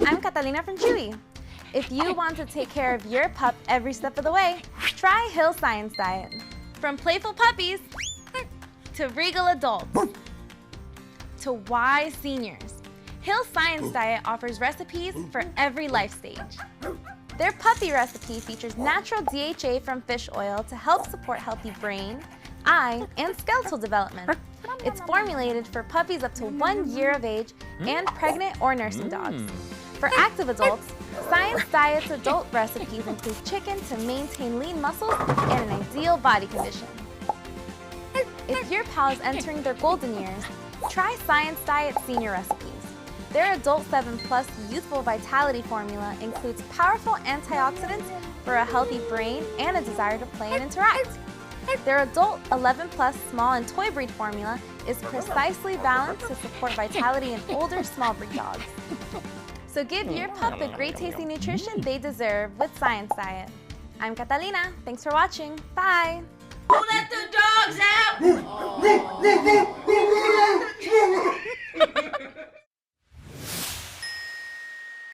I'm Catalina from Chewy. If you want to take care of your pup every step of the way, try Hill Science Diet. From playful puppies to regal adults to wise seniors, Hill Science Diet offers recipes for every life stage. Their puppy recipe features natural DHA from fish oil to help support healthy brain, eye, and skeletal development. It's formulated for puppies up to 1 year of age and pregnant or nursing dogs. For active adults, Science Diet's adult recipes include chicken to maintain lean muscles and an ideal body condition. If your pal is entering their golden years, try Science Diet Senior recipes. Their Adult 7+ Youthful Vitality formula includes powerful antioxidants for a healthy brain and a desire to play and interact. Their Adult 11+ Small and Toy Breed formula is precisely balanced to support vitality in older small breed dogs. So give your pup the great tasting nutrition they deserve with Science Diet. I'm Catalina. Thanks for watching. Bye.